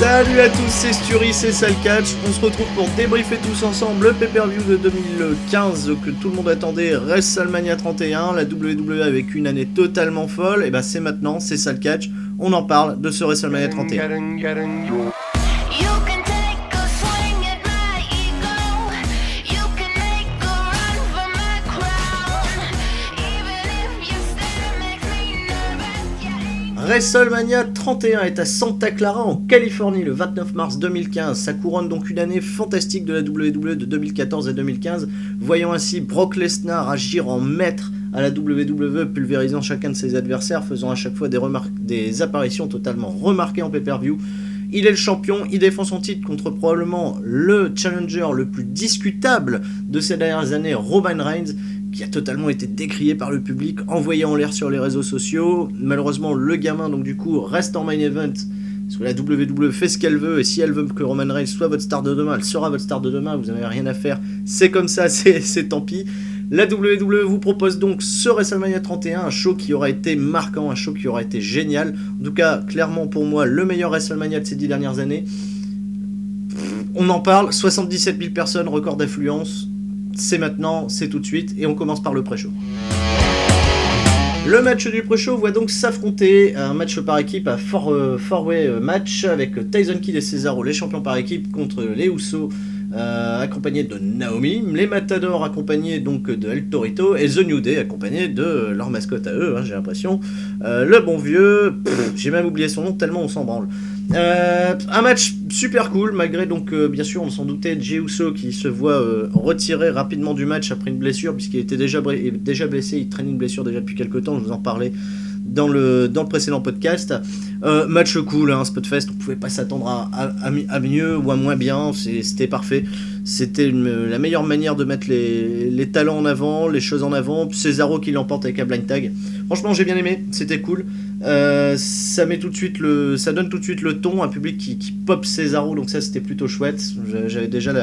Salut à tous, c'est Sturi, c'est Salcatch. On se retrouve pour débriefer tous ensemble le pay-per-view de 2015 que tout le monde attendait, WrestleMania 31, la WWE avec une année totalement folle. Et bah c'est maintenant, c'est Salcatch. On en parle de ce WrestleMania 31. WrestleMania 31 est à Santa Clara en Californie le 29 mars 2015. Ça couronne donc une année fantastique de la WWE de 2014 à 2015, voyant ainsi Brock Lesnar agir en maître à la WWE, pulvérisant chacun de ses adversaires, faisant à chaque fois des apparitions totalement remarquées en pay-per-view. Il est le champion, il défend son titre contre probablement le challenger le plus discutable de ces dernières années, Roman Reigns, qui a totalement été décrié par le public, envoyé en l'air sur les réseaux sociaux. Malheureusement, le gamin, donc du coup, reste en main event, parce que la WWE fait ce qu'elle veut, et si elle veut que Roman Reigns soit votre star de demain, elle sera votre star de demain, vous n'avez rien à faire, c'est comme ça, c'est tant pis. La WWE vous propose donc ce WrestleMania 31, un show qui aura été marquant, un show qui aura été génial. En tout cas, clairement pour moi, le meilleur WrestleMania de ces 10 dernières années. On en parle, 77 000 personnes, record d'affluence. C'est maintenant, c'est tout de suite, et on commence par le pré-show. Le match du pré-show voit donc s'affronter un match par équipe à four-way match avec Tyson Kidd et Cesaro, les champions par équipe, contre les Usos, accompagnés de Naomi, les Matadors accompagnés donc de El Torito, et The New Day accompagnés de leur mascotte à eux, j'ai l'impression, le bon vieux, j'ai même oublié son nom tellement on s'en branle. Un match super cool, malgré donc bien sûr on s'en doutait, Jey Uso qui se voit retirer rapidement du match après une blessure, puisqu'il était déjà blessé, il traîne une blessure déjà depuis quelques temps, je vous en parlais dans le précédent podcast. Match cool, Spotfest, on pouvait pas s'attendre à mieux ou à moins bien, c'était parfait. C'était la meilleure manière de mettre les talents en avant, les choses en avant. Cesaro qui l'emporte avec un blind tag. Franchement, j'ai bien aimé, c'était cool. Ça donne tout de suite le ton, un public qui pop Cesaro, donc ça c'était plutôt chouette. J'avais déjà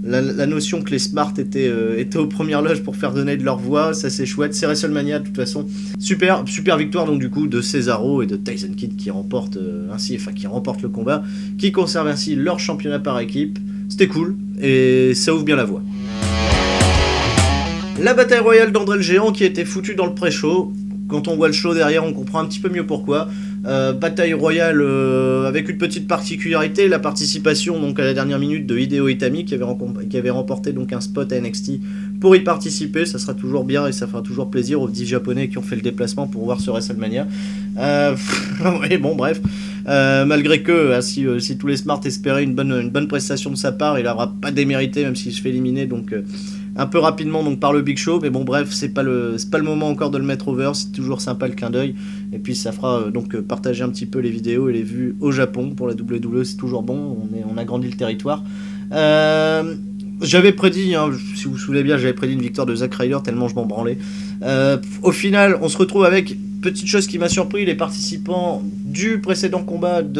la notion que les Smart étaient aux premières loges pour faire donner de leur voix, ça c'est chouette. C'est WrestleMania de toute façon. Super victoire donc du coup de Cesaro et de Tyson Kidd qui remportent le combat, qui conservent ainsi leur championnat par équipe. C'était cool et ça ouvre bien la voie. La bataille royale d'André le Géant qui a été foutue dans le pré-show. Quand on voit le show derrière, on comprend un petit peu mieux pourquoi. Bataille royale avec une petite particularité, la participation donc à la dernière minute de Hideo Itami qui avait remporté donc un spot à NXT pour y participer. Ça sera toujours bien et ça fera toujours plaisir aux 10 japonais qui ont fait le déplacement pour voir ce WrestleMania. Oui, bon bref. Malgré que si tous les Smart espéraient une bonne prestation de sa part, il n'aura pas démérité même s'il se fait éliminer donc un peu rapidement donc par le Big Show, mais bon bref, c'est pas le moment encore de le mettre over, c'est toujours sympa le clin d'œil, et puis ça fera donc partager un petit peu les vidéos et les vues au Japon pour la WWE, c'est toujours bon, on agrandit le territoire. J'avais prédit, si vous vous souvenez bien, j'avais prédit une victoire de Zack Ryder tellement je m'en branlais. Au final, on se retrouve avec, petite chose qui m'a surpris, les participants du précédent combat du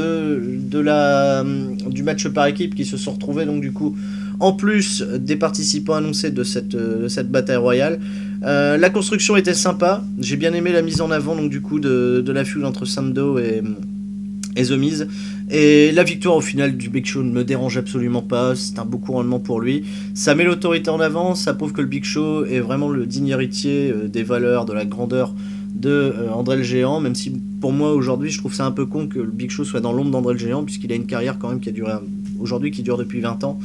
match par équipe qui se sont retrouvés donc du coup en plus des participants annoncés de cette bataille royale. La construction était sympa, j'ai bien aimé la mise en avant donc du coup de la feud entre Sando et The Miz, et la victoire au final du Big Show ne me dérange absolument pas, c'est un beau couronnement pour lui, ça met l'autorité en avant, ça prouve que le Big Show est vraiment le digne héritier des valeurs, de la grandeur de André le Géant, même si pour moi aujourd'hui je trouve ça un peu con que le Big Show soit dans l'ombre d'André le Géant, puisqu'il a une carrière quand même qui dure depuis 20 ans.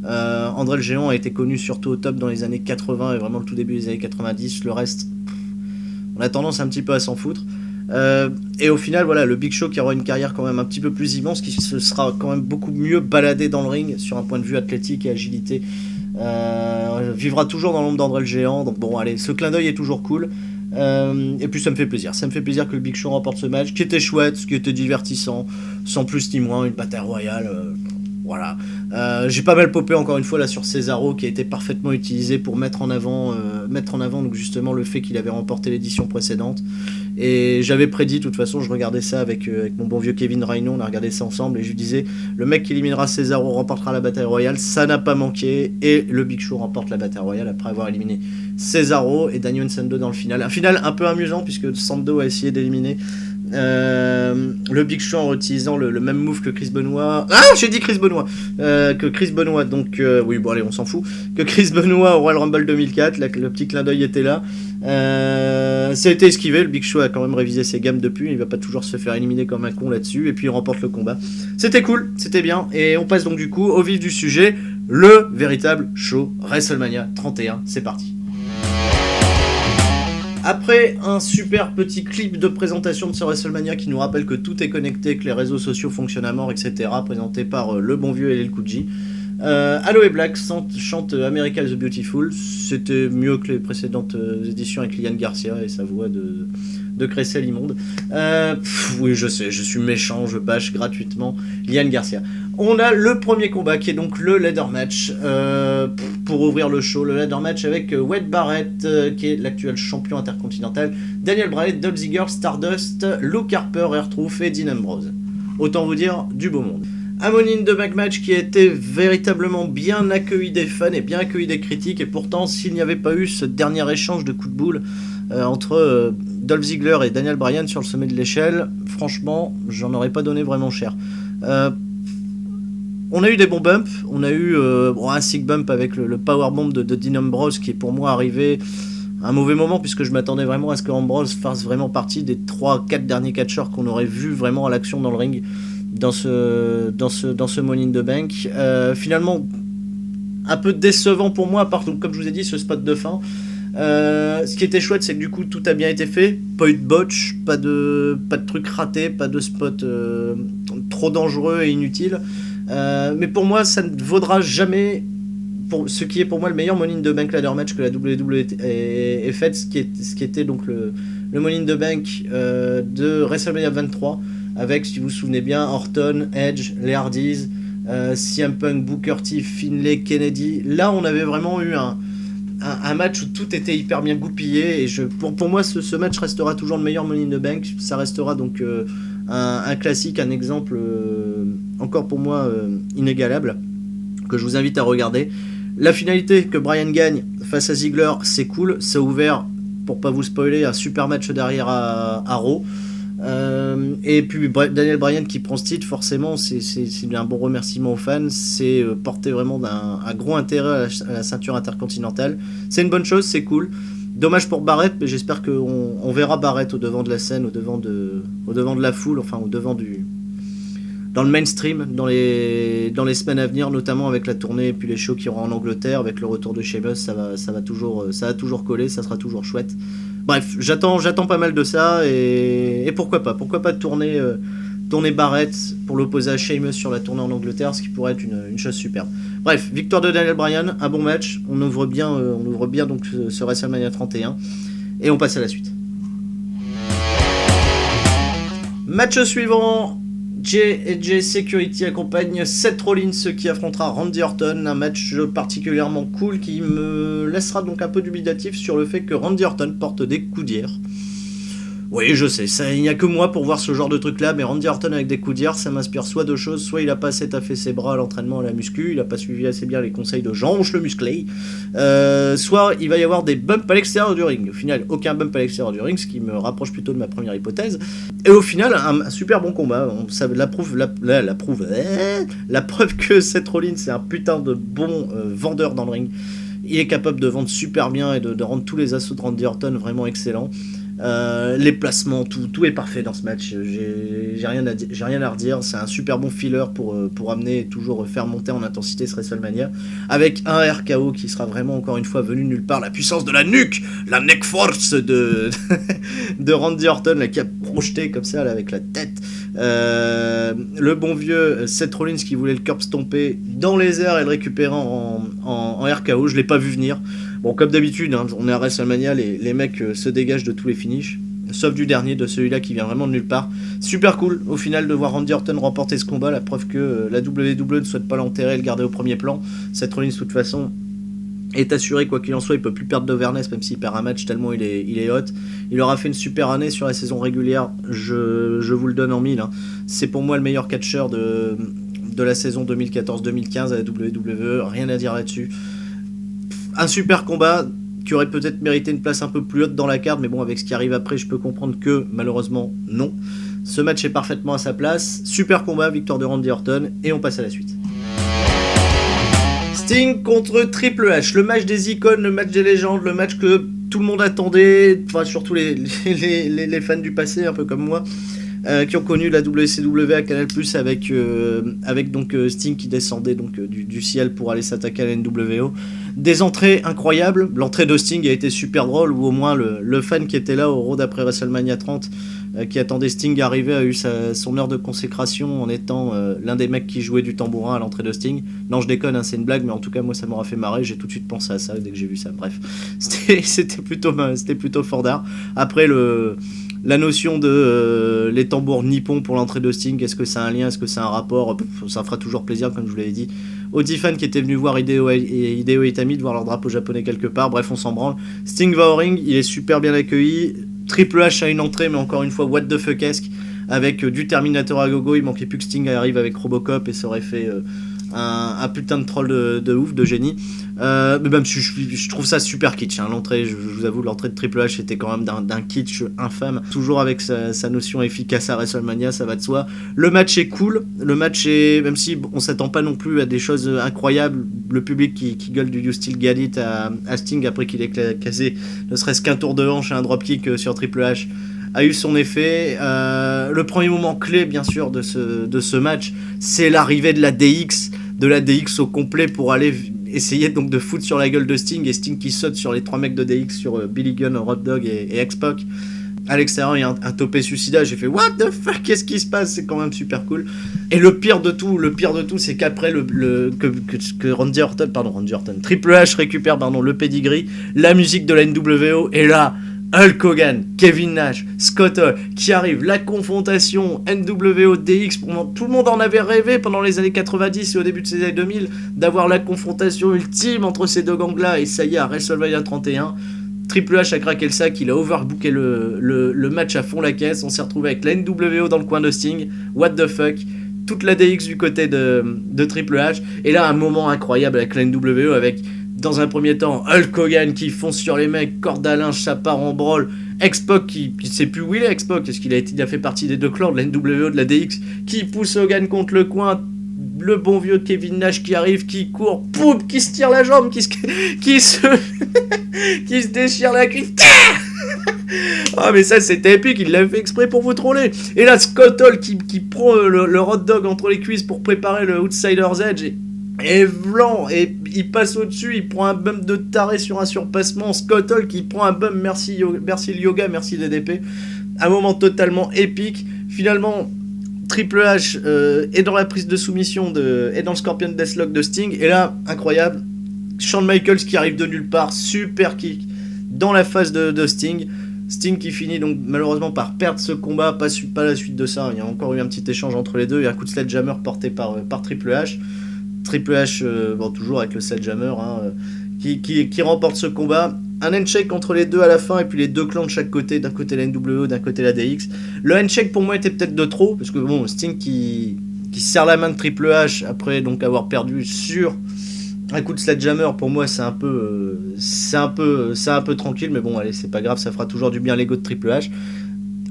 André le Géant a été connu surtout au top dans les années 80 et vraiment le tout début des années 90, le reste on a tendance un petit peu à s'en foutre. Et au final voilà, le Big Show qui aura une carrière quand même un petit peu plus immense, qui se sera quand même beaucoup mieux baladé dans le ring sur un point de vue athlétique et agilité, vivra toujours dans l'ombre d'André le Géant, donc bon allez, ce clin d'œil est toujours cool. Et puis ça me fait plaisir que le Big Show remporte ce match qui était chouette, qui était divertissant, sans plus ni moins, une bataille royale, voilà. J'ai pas mal popé encore une fois là sur Cesaro qui a été parfaitement utilisé pour mettre en avant donc justement le fait qu'il avait remporté l'édition précédente, et j'avais prédit, de toute façon je regardais ça avec mon bon vieux Kevin Rhino, on a regardé ça ensemble et je lui disais le mec qui éliminera Cesaro remportera la bataille royale, ça n'a pas manqué et le Big Show remporte la bataille royale après avoir éliminé Cesaro et Daniel Sando dans le final, un final un peu amusant puisque Sando a essayé d'éliminer Le Big Show en utilisant le même move que Chris Benoit. Ah, j'ai dit Chris Benoit. Que Chris Benoit, donc oui, bon allez, on s'en fout. Que Chris Benoit au Royal Rumble 2004, là, le petit clin d'œil était là. Ça a été esquivé, le Big Show a quand même révisé ses gammes depuis, il va pas toujours se faire éliminer comme un con là-dessus, et puis il remporte le combat. C'était cool, c'était bien, et on passe donc du coup au vif du sujet, le véritable show WrestleMania 31, c'est parti. Après un super petit clip de présentation de ce WrestleMania qui nous rappelle que tout est connecté, que les réseaux sociaux fonctionnent à mort, etc., présenté par le bon vieux LL Cool J. Aloe Black chante America the Beautiful. C'était mieux que les précédentes éditions avec Liane Garcia et sa voix de crécelle immonde. Oui, je sais, je suis méchant, je bâche gratuitement Liane Garcia. On a le premier combat qui est donc le ladder match pour ouvrir le show. Le ladder match avec Wade Barrett qui est l'actuel champion intercontinental, Daniel Bryan, Dolph Ziggler, Stardust, Luke Harper, R-Truth et Dean Ambrose. Autant vous dire, du beau monde. Un Money in the Bank match qui a été véritablement bien accueilli des fans et bien accueilli des critiques, et pourtant s'il n'y avait pas eu ce dernier échange de coups de boule entre Dolph Ziggler et Daniel Bryan sur le sommet de l'échelle, franchement j'en aurais pas donné vraiment cher. On a eu des bons bumps, on a eu un sick bump avec le powerbomb de Dean Ambrose qui est pour moi arrivé à un mauvais moment, puisque je m'attendais vraiment à ce que Ambrose fasse vraiment partie des 3-4 derniers catcheurs qu'on aurait vu vraiment à l'action dans le ring dans ce Money in the Bank. Finalement un peu décevant pour moi, à part comme je vous ai dit ce spot de fin. Ce qui était chouette, c'est que du coup tout a bien été fait, pas eu de botch, pas de trucs ratés, pas de spot trop dangereux et inutile. Mais pour moi ça ne vaudra jamais pour ce qui est pour moi le meilleur Money in the Bank ladder match que la WWE ait fait, ce qui était donc le Money in the Bank de WrestleMania 23, avec, si vous vous souvenez bien, Orton, Edge, les Hardys, CM Punk, Booker T, Finlay, Kennedy. Là on avait vraiment eu un match où tout était hyper bien goupillé, et pour moi ce match restera toujours le meilleur Money in the Bank. Ça restera donc un classique, un exemple encore pour moi inégalable, que je vous invite à regarder. La finalité, que Bryan gagne face à Ziggler, c'est cool, ça a ouvert, pour pas vous spoiler, un super match derrière à Raw. Et puis Daniel Bryan qui prend ce titre, forcément c'est un bon remerciement aux fans, c'est porter vraiment un gros intérêt à la ceinture intercontinentale. C'est une bonne chose, c'est cool. Dommage pour Barrett, mais j'espère qu'on verra Barrett au devant de la scène, au devant de la foule, enfin au devant dans le mainstream dans les semaines à venir, notamment avec la tournée et puis les shows qui auront en Angleterre, avec le retour de Sheamus, ça va toujours coller, ça sera toujours chouette. Bref, j'attends pas mal de ça, et pourquoi pas tourner Barrett pour l'opposer à Sheamus sur la tournée en Angleterre, ce qui pourrait être une chose superbe. Bref, victoire de Daniel Bryan, un bon match, on ouvre bien donc ce WrestleMania 31, et on passe à la suite. Match suivant, J&J Security accompagne Seth Rollins qui affrontera Randy Orton, un match particulièrement cool qui me laissera donc un peu dubitatif sur le fait que Randy Orton porte des coudières. Oui, je sais, il n'y a que moi pour voir ce genre de truc là, mais Randy Orton avec des coudières, ça m'inspire soit deux choses, soit il a pas assez taffé ses bras à l'entraînement à la muscu, il a pas suivi assez bien les conseils de Jean-Ange le musclé, soit il va y avoir des bumps à l'extérieur du ring. Au final, aucun bump à l'extérieur du ring, ce qui me rapproche plutôt de ma première hypothèse. Et au final, un super bon combat. La preuve que Seth Rollins c'est un putain de bon vendeur dans le ring. Il est capable de vendre super bien et de rendre tous les assauts de Randy Orton vraiment excellents. Les placements, tout est parfait dans ce match. J'ai rien à redire. C'est un super bon filler pour amener et toujours faire monter en intensité ce WrestleMania, avec un RKO qui sera vraiment encore une fois venu de nulle part. La puissance de la nuque, la neck force de Randy Orton là, qui a projeté comme ça là, avec la tête. Le bon vieux Seth Rollins qui voulait le curb stomper dans les airs et le récupérer en RKO. Je l'ai pas vu venir. Bon, comme d'habitude, hein, on est à WrestleMania, les mecs se dégagent de tous les finishes, sauf du dernier, de celui-là qui vient vraiment de nulle part. Super cool, au final, de voir Randy Orton remporter ce combat, la preuve que la WWE ne souhaite pas l'enterrer et le garder au premier plan. Seth Rollins, de toute façon, est assuré, quoi qu'il en soit, il peut plus perdre d'overness, même s'il perd un match, tellement il est hot. Il aura fait une super année sur la saison régulière, je vous le donne en mille. Hein. C'est pour moi le meilleur catcheur de la saison 2014-2015 à la WWE, rien à dire là-dessus. Un super combat, qui aurait peut-être mérité une place un peu plus haute dans la carte, mais bon, avec ce qui arrive après, je peux comprendre que malheureusement non. Ce match est parfaitement à sa place. Super combat, victoire de Randy Orton, et on passe à la suite. Sting contre Triple H, le match des icônes, le match des légendes, le match que tout le monde attendait, enfin surtout les fans du passé, un peu comme moi, qui ont connu la WCW à Canal+, avec donc Sting qui descendait donc du ciel pour aller s'attaquer à la NWO. Des entrées incroyables, l'entrée de Sting a été super drôle, ou au moins le fan qui était là au Raw d'après WrestleMania 30, qui attendait Sting arriver, a eu son heure de consécration en étant l'un des mecs qui jouait du tambourin à l'entrée de Sting. Non, je déconne, hein, c'est une blague, mais en tout cas moi ça m'aura fait marrer, j'ai tout de suite pensé à ça dès que j'ai vu ça. Bref, c'était plutôt fort d'art. Après la notion de les tambours nippons pour l'entrée de Sting, est-ce que c'est un lien, est-ce que c'est un rapport, ça fera toujours plaisir, comme je vous l'avais dit, aux 10 fans qui étaient venus voir Hideo Itami, de voir leur drapeau japonais quelque part. Bref, on s'en branle. Sting va au ring, il est super bien accueilli. Triple H a une entrée, mais encore une fois what the fuck-esque, avec du Terminator à gogo. Il manquait plus que Sting arrive avec Robocop et ça aurait fait un putain de troll de ouf, de génie. Mais même je trouve ça super kitsch, hein. L'entrée, je vous avoue, l'entrée de Triple H était quand même d'un kitsch infâme, toujours avec sa notion efficace à WrestleMania, ça va de soi. Le match est cool, même si on s'attend pas non plus à des choses incroyables, le public qui gueule du You Still Got It à Sting après qu'il ait casé ne serait-ce qu'un tour de hanche et un dropkick sur Triple H a eu son effet. Le premier moment clé bien sûr de ce match, c'est l'arrivée de la DX au complet pour aller essayer donc de foutre sur la gueule de Sting, et Sting qui saute sur les 3 mecs de DX, sur Billy Gunn, Road Dogg et X-Pac. À l'extérieur, il y a un topé suicidaire, j'ai fait what the fuck, qu'est-ce qui se passe, c'est quand même super cool. Et le pire de tout, c'est qu'après que Randy Orton, Triple H récupère le pedigree, la musique de la NWO, et là Hulk Hogan, Kevin Nash, Scott Hall qui arrive, la confrontation NWO DX, tout le monde en avait rêvé pendant les années 90 et au début de ces années 2000 d'avoir la confrontation ultime entre ces deux gangs là, et ça y est, à WrestleMania 31 Triple H a craqué le sac, il a overbooké le match à fond la caisse, on s'est retrouvé avec la NWO dans le coin de Sting, what the fuck, toute la DX du côté de Triple H, et là un moment incroyable avec la NWO, avec dans un premier temps Hulk Hogan qui fonce sur les mecs, corde à linge, ça part en brawl, X-Pac qui sait plus où il est, X-Pac, est-ce qu'il a fait partie des deux clans de la NWO, de la DX, qui pousse Hogan contre le coin, le bon vieux Kevin Nash qui arrive, qui court, poum, qui se tire la jambe, qui se déchire la cuisse. Ah mais ça c'était épique, il l'a fait exprès pour vous troller. Et là Scott Hall qui prend le hot dog entre les cuisses pour préparer le Outsider's Edge, et blanc, et il passe au-dessus, il prend un bump de taré sur un surpassement. Scott Hall qui prend un bump, merci le yoga, merci DDP. Un moment totalement épique. Finalement Triple H est dans la prise de soumission et dans le Scorpion Deathlock de Sting, et là incroyable, Shawn Michaels qui arrive de nulle part, super kick dans la face de Sting qui finit donc malheureusement par perdre ce combat, pas la suite de ça, il y a encore eu un petit échange entre les deux, et un coup de sledgehammer porté par Triple H, toujours avec le sledgehammer, qui remporte ce combat. Un handshake entre les deux à la fin, et puis les deux clans de chaque côté, d'un côté la NWO, d'un côté la DX. Le handshake pour moi était peut-être de trop, parce que bon, Sting qui serre la main de Triple H après donc avoir perdu sur un coup de sledgehammer, pour moi c'est un peu tranquille, mais bon allez, c'est pas grave, ça fera toujours du bien à l'ego de Triple H.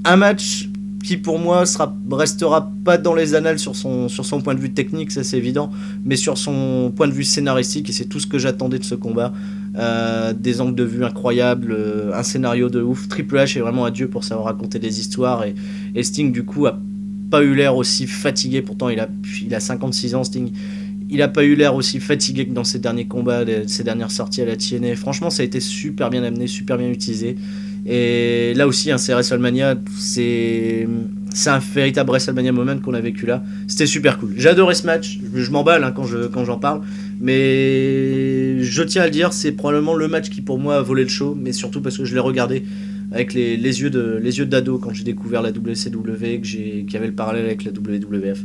Un match qui pour moi restera pas dans les annales sur son point de vue technique, ça c'est évident, mais sur son point de vue scénaristique, et c'est tout ce que j'attendais de ce combat. Des angles de vue incroyables, un scénario de ouf. Triple H est vraiment un dieu pour savoir raconter des histoires, et Sting du coup a pas eu l'air aussi fatigué, pourtant il a 56 ans Sting, il a pas eu l'air aussi fatigué que dans ses derniers combats, ses dernières sorties à la TNA. Franchement ça a été super bien amené, super bien utilisé. Et là aussi, c'est WrestleMania, c'est un véritable WrestleMania moment qu'on a vécu là. C'était super cool. J'ai adoré ce match. Je m'emballe quand j'en parle, mais je tiens à le dire, c'est probablement le match qui pour moi a volé le show, mais surtout parce que je l'ai regardé avec les yeux d'ado quand j'ai découvert la WCW, qu'il y avait le parallèle avec la WWF.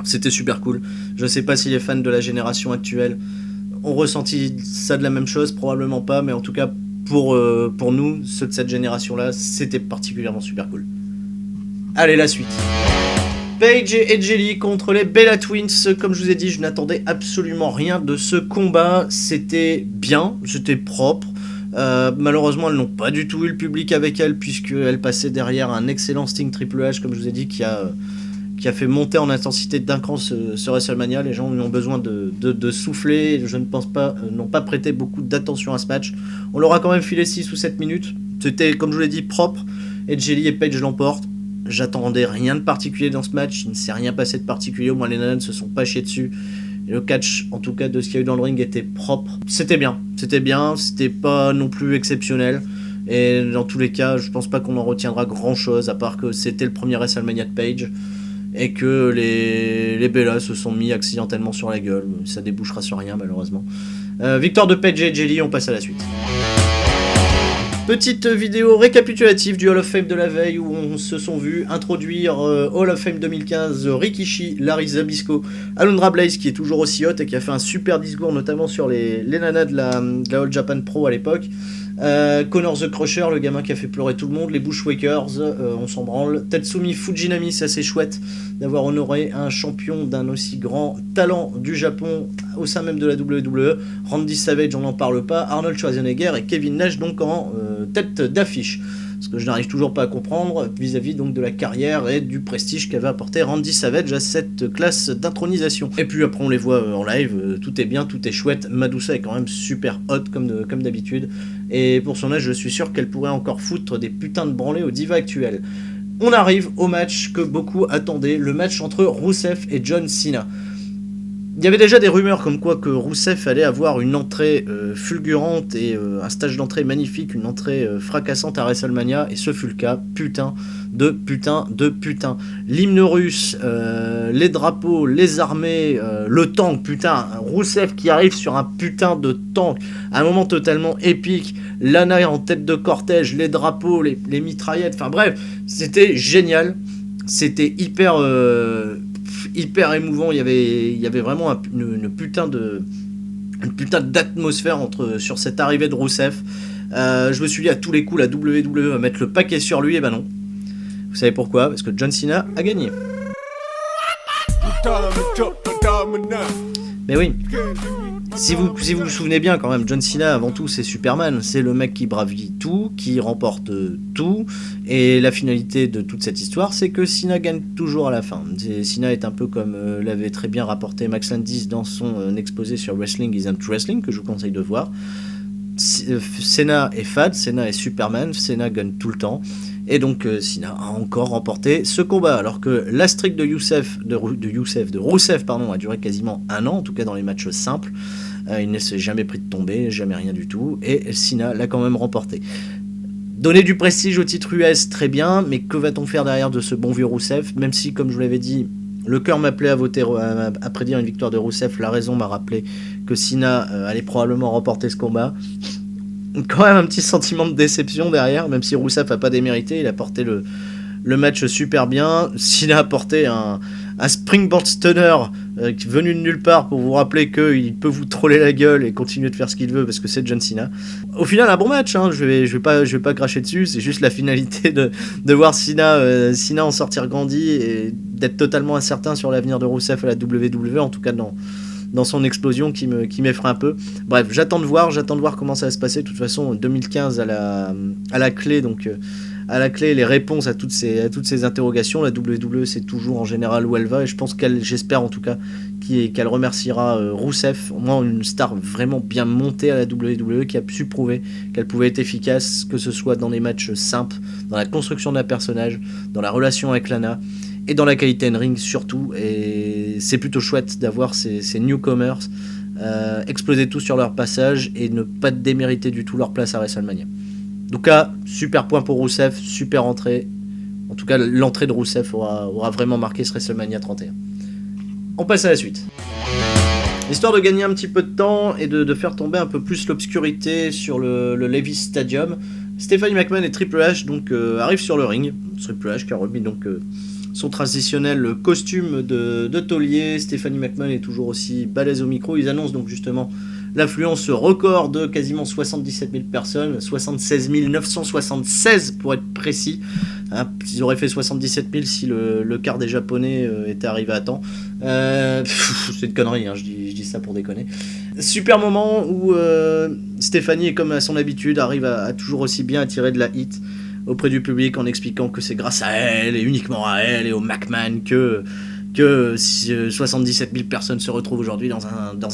C'était super cool. Je sais pas si les fans de la génération actuelle ont ressenti ça de la même chose, probablement pas, mais en tout cas pour nous, ceux de cette génération-là, c'était particulièrement super cool. Allez, la suite. Paige et Jelly contre les Bella Twins. Comme je vous ai dit, je n'attendais absolument rien de ce combat. C'était bien, c'était propre. Malheureusement, elles n'ont pas du tout eu le public avec elles, puisqu'elles passaient derrière un excellent Sting Triple H, comme je vous ai dit, qui a fait monter en intensité d'un cran ce WrestleMania. Les gens ont besoin de souffler. Je ne pense pas, n'ont pas prêté beaucoup d'attention à ce match. On leur a quand même filé 6 ou 7 minutes. C'était, comme je vous l'ai dit, propre. Et Jelly et Page l'emportent. J'attendais rien de particulier dans ce match. Il ne s'est rien passé de particulier. Au moins, les nanas ne se sont pas chiés dessus. Et le catch, en tout cas, de ce qu'il y a eu dans le ring, était propre. C'était bien. C'était pas non plus exceptionnel. Et dans tous les cas, je pense pas qu'on en retiendra grand chose, à part que c'était le premier WrestleMania de Page. Et que les Bellas se sont mis accidentellement sur la gueule. Ça débouchera sur rien, malheureusement. Victoire de Page et Jelly, on passe à la suite. Petite vidéo récapitulative du Hall of Fame de la veille, où on se sont vus introduire Hall of Fame 2015 Rikishi, Larry Zbyszko, Alundra Blaze, qui est toujours aussi hot et qui a fait un super discours, notamment sur les nanas de la All Japan Pro à l'époque. Connor the Crusher, le gamin qui a fait pleurer tout le monde, les Bushwhackers, on s'en branle. Tatsumi Fujinami, c'est assez chouette d'avoir honoré un champion d'un aussi grand talent du Japon au sein même de la WWE. Randy Savage, on n'en parle pas. Arnold Schwarzenegger et Kevin Nash donc en tête d'affiche. Ce que je n'arrive toujours pas à comprendre vis-à-vis donc de la carrière et du prestige qu'avait apporté Randy Savage à cette classe d'intronisation. Et puis après on les voit en live, tout est bien, tout est chouette. Madusa est quand même super hot comme d'habitude. Et pour son âge, je suis sûr qu'elle pourrait encore foutre des putains de branlées aux divas actuelles. On arrive au match que beaucoup attendaient, le match entre Rusev et John Cena. Il y avait déjà des rumeurs comme quoi que Rusev allait avoir une entrée fulgurante et un stage d'entrée magnifique, une entrée fracassante à WrestleMania, et ce fut le cas. Putain de putain. L'hymne russe, les drapeaux, les armées, le tank, putain, Rusev qui arrive sur un putain de tank, un moment totalement épique, Lana en tête de cortège, les drapeaux, les mitraillettes, enfin bref, c'était génial, c'était hyper émouvant. Il y avait vraiment une putain d'atmosphère sur cette arrivée de Rusev. Je me suis dit à tous les coups la WWE va mettre le paquet sur lui, et ben non. Vous savez pourquoi? Parce que John Cena a gagné. Mais oui, si vous vous souvenez bien quand même, John Cena avant tout c'est Superman, c'est le mec qui bravit tout, qui remporte tout, et la finalité de toute cette histoire c'est que Cena gagne toujours à la fin. Cena est un peu comme l'avait très bien rapporté Max Landis dans son exposé sur Wrestling Isn't Wrestling, que je vous conseille de voir. Cena est fade, Cena est Superman, Cena gagne tout le temps. Et donc Cena a encore remporté ce combat, alors que la streak de Rusev a duré quasiment un an, en tout cas dans les matchs simples. Il ne s'est jamais pris de tomber, jamais rien du tout, et Cena l'a quand même remporté. Donner du prestige au titre US, très bien, mais que va-t-on faire derrière de ce bon vieux Rusev? Même si, comme je vous l'avais dit, le cœur m'appelait à prédire une victoire de Rusev, la raison m'a rappelé que Cena allait probablement remporter ce combat. Quand même un petit sentiment de déception derrière, même si Rusev n'a pas démérité, il a porté le match super bien. Cena a porté un springboard stunner venu de nulle part pour vous rappeler qu'il peut vous troller la gueule et continuer de faire ce qu'il veut parce que c'est John Cena. Au final, un bon match, hein, je vais pas cracher dessus, c'est juste la finalité de voir Cena en sortir grandi et d'être totalement incertain sur l'avenir de Rusev à la WWE, en tout cas dans son explosion qui m'effraie un peu. Bref, j'attends de voir comment ça va se passer. De toute façon, 2015 à la clé, donc à la clé les réponses à toutes ces interrogations. La WWE c'est toujours en général où elle va, et je pense j'espère en tout cas qu'elle remerciera Rusev, au moins une star vraiment bien montée à la WWE, qui a su prouver qu'elle pouvait être efficace, que ce soit dans les matchs simples, dans la construction d'un personnage, dans la relation avec Lana, et dans la qualité in ring surtout. Et c'est plutôt chouette d'avoir ces newcomers exploser tout sur leur passage et ne pas démériter du tout leur place à WrestleMania. En tout cas, super point pour Rusev, super entrée. En tout cas, l'entrée de Rusev aura vraiment marqué ce WrestleMania 31. On passe à la suite. Histoire de gagner un petit peu de temps et de faire tomber un peu plus l'obscurité sur le Levi's Stadium, Stephanie McMahon et Triple H donc arrivent sur le ring. Triple H qui a remis donc son traditionnel costume de taulier. Stephanie McMahon est toujours aussi balèze au micro. Ils annoncent donc justement l'affluence record de quasiment 77 000 personnes, 76 976 pour être précis. Hein, ils auraient fait 77 000 si le quart des Japonais était arrivé à temps. C'est une connerie, hein, je dis ça pour déconner. Super moment où Stéphanie, comme à son habitude, arrive à toujours aussi bien attirer de la hit auprès du public en expliquant que c'est grâce à elle et uniquement à elle et au McMahon que 77 000 personnes se retrouvent aujourd'hui dans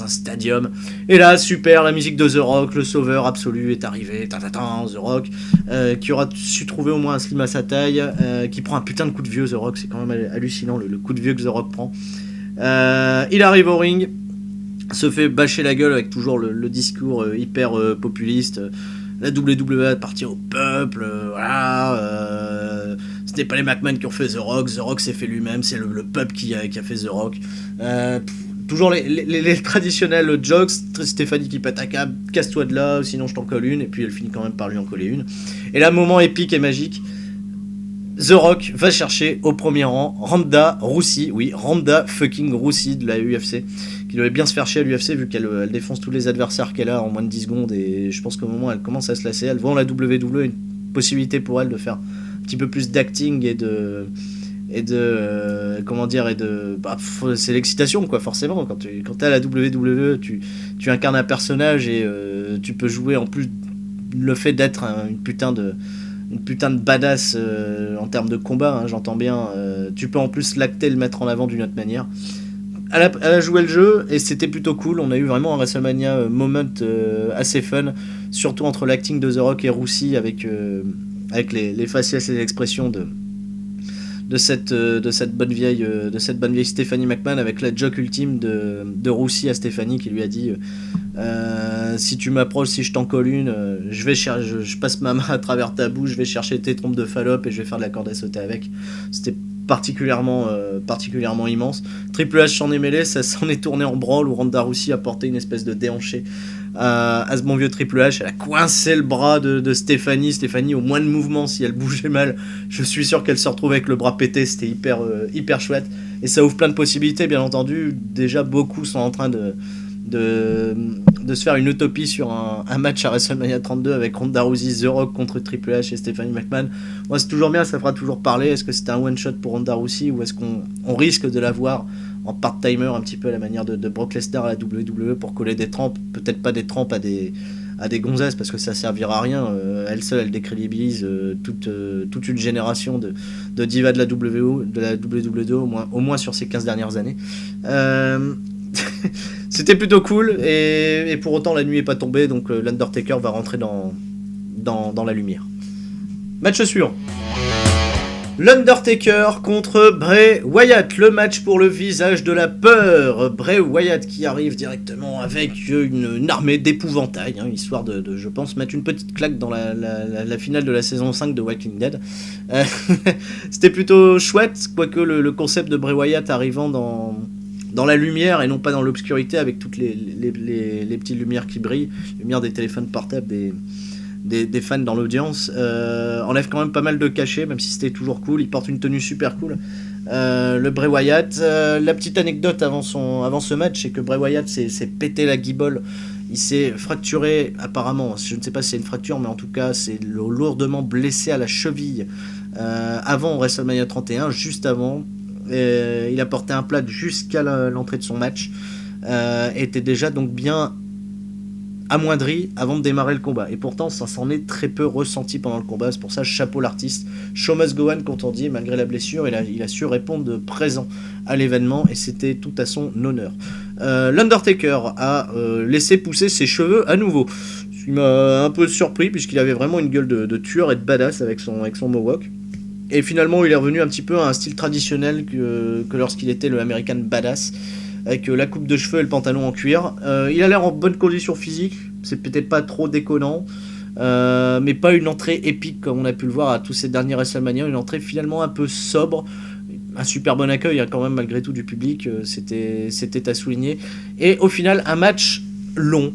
un stadium. Et là, super, la musique de The Rock, le sauveur absolu est arrivé, The Rock, qui aura su trouver au moins un slim à sa taille, qui prend un putain de coup de vieux, The Rock, c'est quand même hallucinant le coup de vieux que The Rock prend. Il arrive au ring, se fait bâcher la gueule avec toujours le discours hyper populiste. La WWE appartient au peuple, voilà. Ce n'est pas les McMahon qui ont fait The Rock s'est fait lui-même, c'est le peuple qui a fait The Rock. Toujours les traditionnels jokes, Stéphanie qui pète un câble, casse-toi de là, sinon je t'en colle une, et puis elle finit quand même par lui en coller une. Et là, moment épique et magique, The Rock va chercher au premier rang Ronda Rousey, oui, Ronda fucking Rousey de la UFC, qui devait bien se faire chier à l'UFC vu qu'elle défonce tous les adversaires qu'elle a en moins de 10 secondes, et je pense qu'au moment où elle commence à se lasser, elle voit en la WWE une possibilité pour elle de faire un petit peu plus d'acting et de c'est l'excitation quoi, forcément quand t'es à la WWE tu incarnes un personnage et tu peux jouer en plus le fait d'être une putain de badass en termes de combat, hein, j'entends bien, tu peux en plus l'acter, le mettre en avant d'une autre manière. Elle a joué le jeu et c'était plutôt cool. On a eu vraiment un WrestleMania moment assez fun, surtout entre l'acting de The Rock et Rousey avec les faciès et les expressions de cette bonne vieille Stephanie McMahon, avec la joke ultime de Rousey à Stephanie qui lui a dit si tu m'approches, si je t'en colle une, je passe ma main à travers ta bouche, je vais chercher tes trompes de Fallope et je vais faire de la corde à sauter avec. C'était particulièrement immense. Triple H s'en est mêlé, ça s'en est tourné en branle où Ronda Rousey a porté une espèce de déhanché à ce bon vieux Triple H. Elle a coincé le bras de Stéphanie au moins de mouvement, si elle bougeait mal, je suis sûr qu'elle se retrouve avec le bras pété. C'était hyper chouette et ça ouvre plein de possibilités, bien entendu. Déjà beaucoup sont en train de se faire une utopie sur un match à WrestleMania 32 avec Ronda Rousey, The Rock contre Triple H et Stephanie McMahon. Moi c'est toujours bien, ça fera toujours parler. Est-ce que c'était un one shot pour Ronda Rousey ou est-ce qu'on risque de la voir en part-timer un petit peu à la manière de Brock Lesnar à la WWE pour coller des trampes, peut-être pas des trampes à des gonzesses parce que ça servira à rien, elle seule elle décrédibilise toute une génération de divas de la WWE au moins sur ces 15 dernières années. C'était plutôt cool et pour autant la nuit est pas tombée, donc l'Undertaker va rentrer dans la lumière. Match suivant. L'Undertaker contre Bray Wyatt, le match pour le visage de la peur. Bray Wyatt qui arrive directement avec une armée d'épouvantail, hein, histoire de, je pense, mettre une petite claque dans la finale de la saison 5 de Walking Dead. C'était plutôt chouette, quoique le concept de Bray Wyatt arrivant dans la lumière et non pas dans l'obscurité, avec toutes les petites lumières qui brillent, lumière des téléphones portables des fans dans l'audience, enlève quand même pas mal de cachets, même si c'était toujours cool. Il porte une tenue super cool, le Bray Wyatt. La petite anecdote avant ce match, c'est que Bray Wyatt s'est pété la guibole. Il s'est fracturé, apparemment, je ne sais pas si c'est une fracture, mais en tout cas c'est lourdement blessé à la cheville avant WrestleMania 31, juste avant. Il a porté un plâtre jusqu'à l'entrée de son match, était déjà donc bien amoindri avant de démarrer le combat, et pourtant ça s'en est très peu ressenti pendant le combat. C'est pour ça, chapeau l'artiste, show must go on, quand on dit, malgré la blessure il a su répondre de présent à l'événement et c'était tout à son honneur. L'Undertaker a laissé pousser ses cheveux à nouveau, ce qui m'a un peu surpris puisqu'il avait vraiment une gueule de tueur et de badass avec son mohawk. Et finalement, il est revenu un petit peu à un style traditionnel que lorsqu'il était le American Badass, avec la coupe de cheveux et le pantalon en cuir. Il a l'air en bonne condition physique, c'est peut-être pas trop déconnant, mais pas une entrée épique comme on a pu le voir à tous ces derniers WrestleMania, une entrée finalement un peu sobre. Un super bon accueil, hein, quand même, malgré tout, du public, c'était à souligner. Et au final, un match long.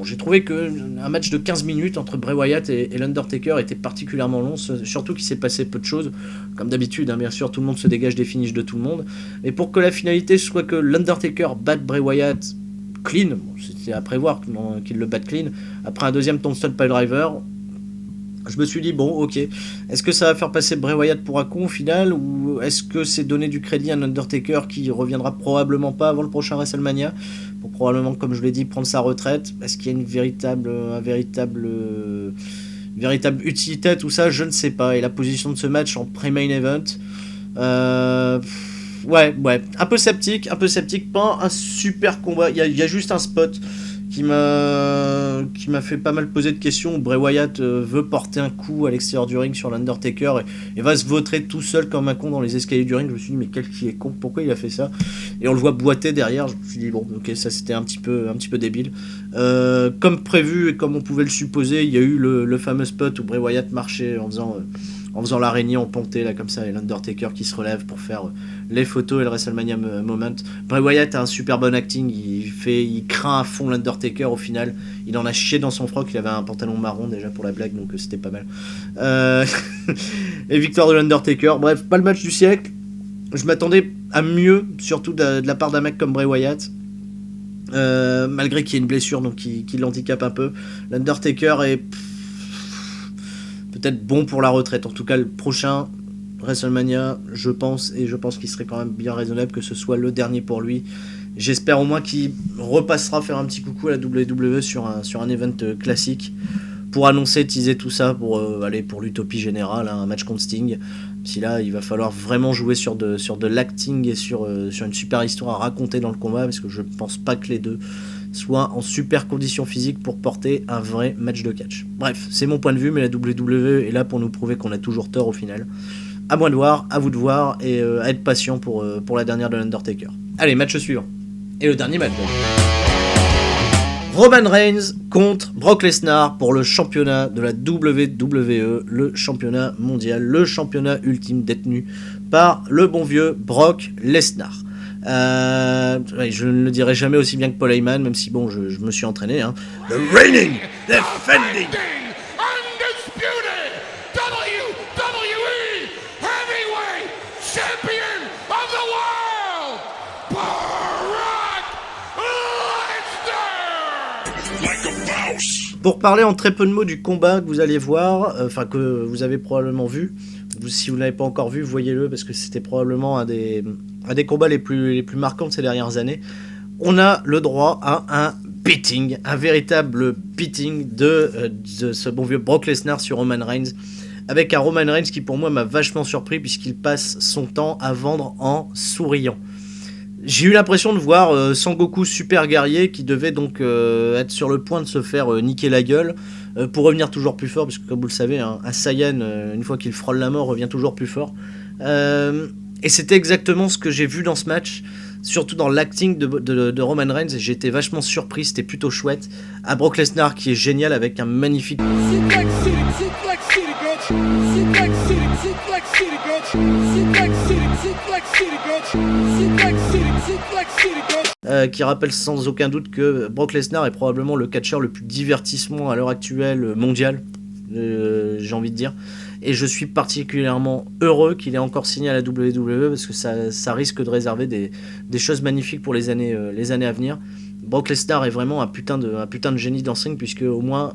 J'ai trouvé qu'un match de 15 minutes entre Bray Wyatt et l'Undertaker était particulièrement long, surtout qu'il s'est passé peu de choses, comme d'habitude, hein, bien sûr, tout le monde se dégage des finishes de tout le monde, mais pour que la finalité soit que l'Undertaker batte Bray Wyatt clean. Bon, c'était à prévoir qu'il le batte clean. Après un deuxième tombstone piledriver, je me suis dit, bon, ok, est-ce que ça va faire passer Bray Wyatt pour un con au final, ou est-ce que c'est donner du crédit à un Undertaker qui reviendra probablement pas avant le prochain WrestleMania, pour probablement, comme je l'ai dit, prendre sa retraite? Est-ce qu'il y a une véritable utilité à tout ça? Je ne sais pas. Et la position de ce match en pré-main event, ouais, un peu sceptique, pas un super combat. Il y a juste un spot qui m'a fait pas mal poser de questions. Bray Wyatt veut porter un coup à l'extérieur du ring sur l'Undertaker et va se vautrer tout seul comme un con dans les escaliers du ring. Je me suis dit, mais quel qui est con, pourquoi il a fait ça? Et on le voit boiter derrière. Je me suis dit, bon, ok, ça c'était un petit peu débile. Comme prévu et comme on pouvait le supposer, il y a eu le fameux spot où Bray Wyatt marchait en faisant l'araignée en ponté là comme ça, et l'Undertaker qui se relève pour faire les photos et le WrestleMania moment. Bray Wyatt a un super bon acting, il craint à fond l'Undertaker au final, il en a chié dans son froc, il avait un pantalon marron déjà pour la blague, donc c'était pas mal. Et victoire de l'Undertaker, bref, pas le match du siècle, je m'attendais à mieux, surtout de la part d'un mec comme Bray Wyatt. Malgré qu'il y ait une blessure donc qui l'handicape un peu, l'Undertaker est peut-être bon pour la retraite. En tout cas, le prochain WrestleMania, je pense qu'il serait quand même bien raisonnable que ce soit le dernier pour lui. J'espère au moins qu'il repassera faire un petit coucou à la WWE sur un event classique pour annoncer, teaser tout ça pour l'utopie générale, hein, un match contre Sting. Si là, il va falloir vraiment jouer sur de l'acting et sur une super histoire à raconter dans le combat, parce que je pense pas que les deux soient en super conditions physiques pour porter un vrai match de catch. Bref, c'est mon point de vue, mais la WWE est là pour nous prouver qu'on a toujours tort au final. À moi de voir, à vous de voir, et à être patient pour la dernière de l'Undertaker. Allez, match suivant. Et le dernier match. Roman Reigns contre Brock Lesnar pour le championnat de la WWE, le championnat mondial, le championnat ultime détenu par le bon vieux Brock Lesnar. Je ne le dirai jamais aussi bien que Paul Heyman, même si bon, je me suis entraîné. Hein. The reigning, defending, undisputed WWE heavyweight champion of the world, Brock Lesnar. Like a mouse. Pour parler en très peu de mots du combat que vous allez voir, que vous avez probablement vu. Si vous ne l'avez pas encore vu, voyez-le, parce que c'était probablement un des combats les plus marquants de ces dernières années. On a le droit à un beating, un véritable beating de ce bon vieux Brock Lesnar sur Roman Reigns, avec un Roman Reigns qui pour moi m'a vachement surpris, puisqu'il passe son temps à vendre en souriant. J'ai eu l'impression de voir Sangoku super guerrier qui devait donc être sur le point de se faire niquer la gueule pour revenir toujours plus fort, parce que comme vous le savez, un Saiyan, une fois qu'il frôle la mort, revient toujours plus fort. Et c'était exactement ce que j'ai vu dans ce match, surtout dans l'acting de Roman Reigns, et j'ai été vachement surpris, c'était plutôt chouette. À Brock Lesnar qui est génial avec un magnifique... qui rappelle sans aucun doute que Brock Lesnar est probablement le catcheur le plus divertissement à l'heure actuelle mondial, j'ai envie de dire, et je suis particulièrement heureux qu'il ait encore signé à la WWE, parce que ça risque de réserver des choses magnifiques pour les années à venir. Brock Lesnar est vraiment un putain de génie dancing, puisque au moins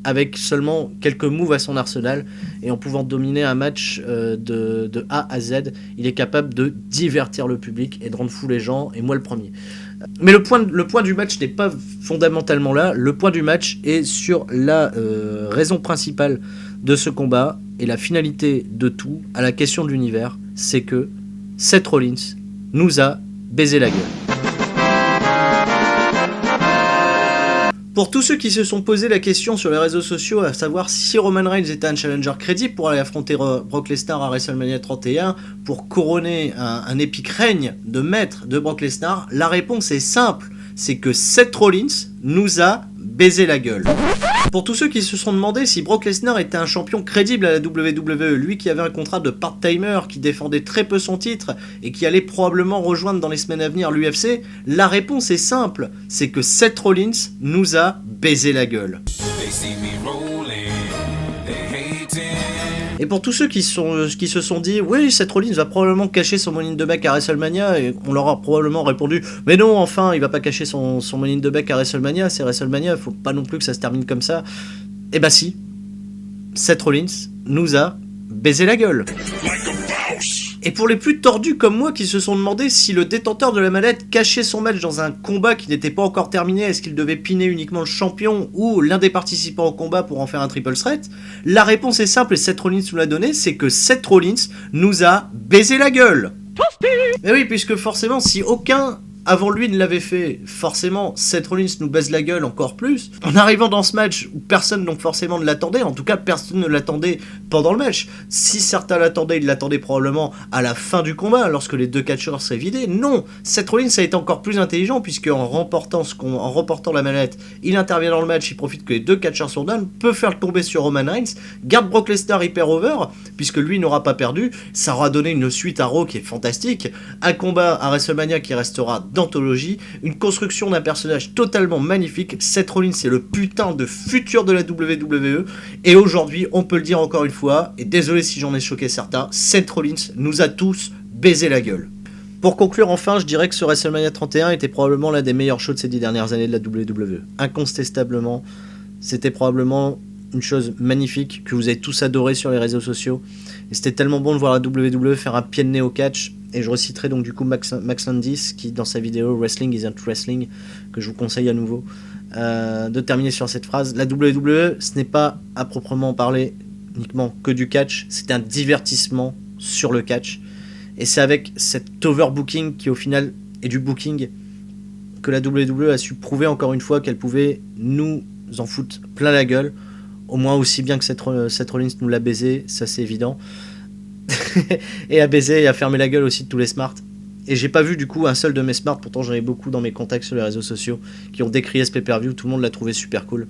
avec seulement quelques moves à son arsenal et en pouvant dominer un match de A à Z, il est capable de divertir le public et de rendre fou les gens, et moi le premier. Mais le point du match n'est pas fondamentalement là, le point du match est sur la raison principale de ce combat et la finalité de tout, à la question de l'univers, c'est que Seth Rollins nous a baisé la gueule. Pour tous ceux qui se sont posé la question sur les réseaux sociaux, à savoir si Roman Reigns était un challenger crédible pour aller affronter Brock Lesnar à WrestleMania 31 pour couronner un épique règne de maître de Brock Lesnar, la réponse est simple, c'est que Seth Rollins nous a baisé la gueule. Pour tous ceux qui se sont demandé si Brock Lesnar était un champion crédible à la WWE, lui qui avait un contrat de part-timer, qui défendait très peu son titre et qui allait probablement rejoindre dans les semaines à venir l'UFC, la réponse est simple, c'est que Seth Rollins nous a baisé la gueule. Et pour tous ceux qui se sont dit oui, Seth Rollins va probablement cacher son Money in the Bank à WrestleMania, et on leur a probablement répondu mais non, enfin il va pas cacher son Money in the Bank à WrestleMania, c'est WrestleMania, faut pas non plus que ça se termine comme ça. Et bah si, Seth Rollins nous a baisé la gueule. Et pour les plus tordus comme moi qui se sont demandé si le détenteur de la mallette cachait son match dans un combat qui n'était pas encore terminé, est-ce qu'il devait piner uniquement le champion ou l'un des participants au combat pour en faire un triple threat, la réponse est simple et Seth Rollins nous l'a donné, c'est que Seth Rollins nous a baisé la gueule. Mais oui, puisque forcément, si aucun avant lui ne l'avait fait, forcément, Seth Rollins nous baise la gueule encore plus. En arrivant dans ce match où personne donc forcément ne l'attendait, en tout cas personne ne l'attendait pendant le match. Si certains l'attendaient, ils l'attendaient probablement à la fin du combat, lorsque les deux catcheurs seraient vidés. Non, Seth Rollins a été encore plus intelligent, puisque en remportant la mallette, il intervient dans le match, il profite que les deux catcheurs sont down, peut faire le tomber sur Roman Reigns, garde Brock Lesnar hyper over, puisque lui n'aura pas perdu, ça aura donné une suite à Raw qui est fantastique, un combat à WrestleMania qui restera d'anthologie, une construction d'un personnage totalement magnifique. Seth Rollins c'est le putain de futur de la WWE, et aujourd'hui on peut le dire encore une fois, et désolé si j'en ai choqué certains, Seth Rollins nous a tous baisé la gueule. Pour conclure enfin, je dirais que ce WrestleMania 31 était probablement l'un des meilleurs shows de ces 10 dernières années de la WWE. Incontestablement, c'était probablement une chose magnifique que vous avez tous adoré sur les réseaux sociaux, et c'était tellement bon de voir la WWE faire un pied de nez au catch. Et je reciterai donc du coup Max Landis qui dans sa vidéo Wrestling Isn't Wrestling, que je vous conseille à nouveau, de terminer sur cette phrase. La WWE, ce n'est pas à proprement parler uniquement que du catch, c'est un divertissement sur le catch, et c'est avec cet overbooking qui au final est du booking que la WWE a su prouver encore une fois qu'elle pouvait nous en foutre plein la gueule, au moins aussi bien que Seth Rollins nous l'a baisé, ça c'est évident. Et à baiser et à fermer la gueule aussi de tous les smarts. Et j'ai pas vu du coup un seul de mes smarts, pourtant j'en ai beaucoup dans mes contacts sur les réseaux sociaux qui ont décrié ce pay-per-view, tout le monde l'a trouvé super cool.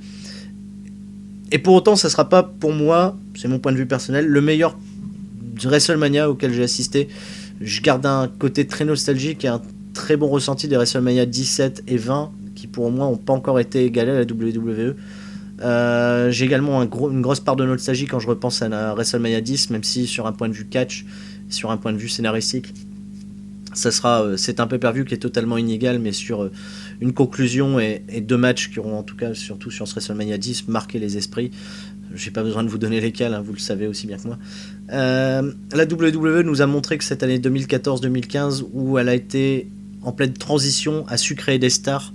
Et pour autant ça sera pas pour moi, c'est mon point de vue personnel, le meilleur WrestleMania auquel j'ai assisté. Je garde un côté très nostalgique et un très bon ressenti des WrestleMania 17 et 20 qui pour moi n'ont pas encore été égalés à la WWE. J'ai également une grosse part de nostalgie quand je repense à la WrestleMania 10, même si sur un point de vue catch, sur un point de vue scénaristique, c'est un pay-per-view qui est totalement inégal, mais sur une conclusion et deux matchs qui auront en tout cas, surtout sur ce WrestleMania 10, marqué les esprits. J'ai pas besoin de vous donner lesquels, hein, vous le savez aussi bien que moi. La WWE nous a montré que cette année 2014-2015, où elle a été en pleine transition, a su créer des stars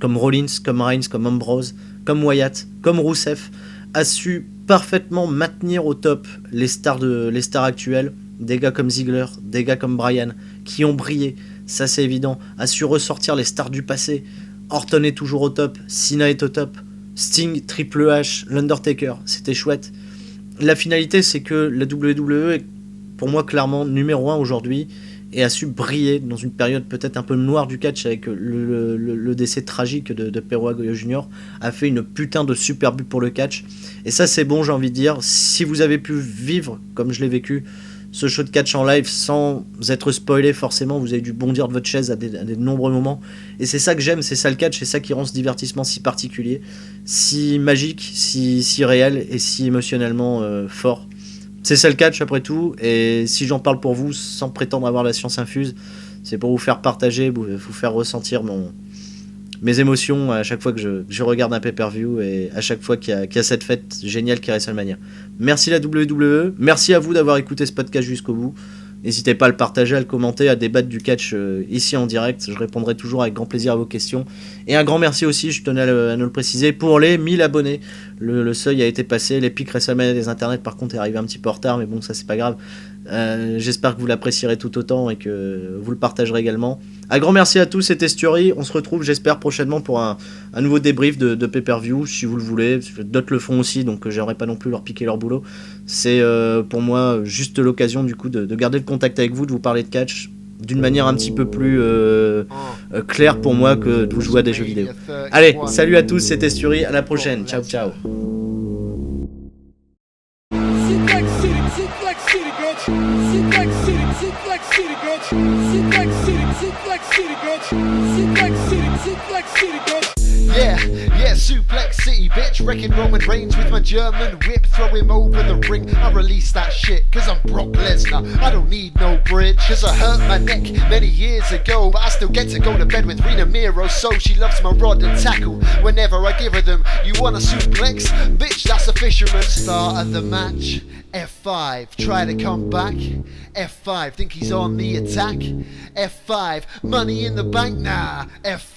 comme Rollins, comme Reigns, comme Ambrose, comme Wyatt, comme Rusev, a su parfaitement maintenir au top les stars actuelles, des gars comme Ziggler, des gars comme Bryan, qui ont brillé, ça c'est évident, a su ressortir les stars du passé. Orton est toujours au top, Cena est au top, Sting, Triple H, l'Undertaker, c'était chouette. La finalité c'est que la WWE est pour moi clairement numéro 1 aujourd'hui, et a su briller dans une période peut-être un peu noire du catch avec le décès tragique de Pero Aguayo Jr. a fait une putain de super but pour le catch, et ça c'est bon, j'ai envie de dire. Si vous avez pu vivre comme je l'ai vécu ce show de catch en live sans être spoilé forcément, vous avez dû bondir de votre chaise à des nombreux moments, et c'est ça que j'aime, c'est ça le catch, c'est ça qui rend ce divertissement si particulier, si magique, si réel et si émotionnellement fort. C'est ça le catch après tout, et si j'en parle pour vous sans prétendre avoir la science infuse, c'est pour vous faire partager, vous faire ressentir mes émotions à chaque fois que je regarde un pay-per-view et à chaque fois qu'il y a cette fête géniale qui est WrestleMania. Merci la WWE, merci à vous d'avoir écouté ce podcast jusqu'au bout. N'hésitez pas à le partager, à le commenter, à débattre du catch ici en direct. Je répondrai toujours avec grand plaisir à vos questions. Et un grand merci aussi, je tenais à nous le préciser, pour les 1000 abonnés. Le seuil a été passé. L'Epic WrestleMania des internets, par contre, est arrivé un petit peu en retard, mais bon, ça c'est pas grave. J'espère que vous l'apprécierez tout autant et que vous le partagerez également. Un grand merci à tous, c'était Story. On se retrouve, j'espère, prochainement pour un nouveau débrief de pay-per-view, si vous le voulez. D'autres le font aussi, donc j'aimerais pas non plus leur piquer leur boulot. C'est pour moi juste l'occasion du coup de garder le contact avec vous, de vous parler de catch d'une manière un petit peu plus claire pour moi que de vous jouer à des jeux vidéo. Allez, salut à tous, c'était Story, à la prochaine, ciao ciao. Yeah, Suplex City, bitch. Wrecking Roman Reigns with my German whip. Throw him over the ring. I release that shit, cause I'm Brock Lesnar. I don't need no bridge, cause I hurt my neck many years ago. But I still get to go to bed with Rena Miro. So she loves my rod and tackle whenever I give her them. You want a suplex? Bitch, that's a fisherman. Start of the match, F5. Try to come back, F5. Think he's on the attack, F5. Money in the bank, nah, F5.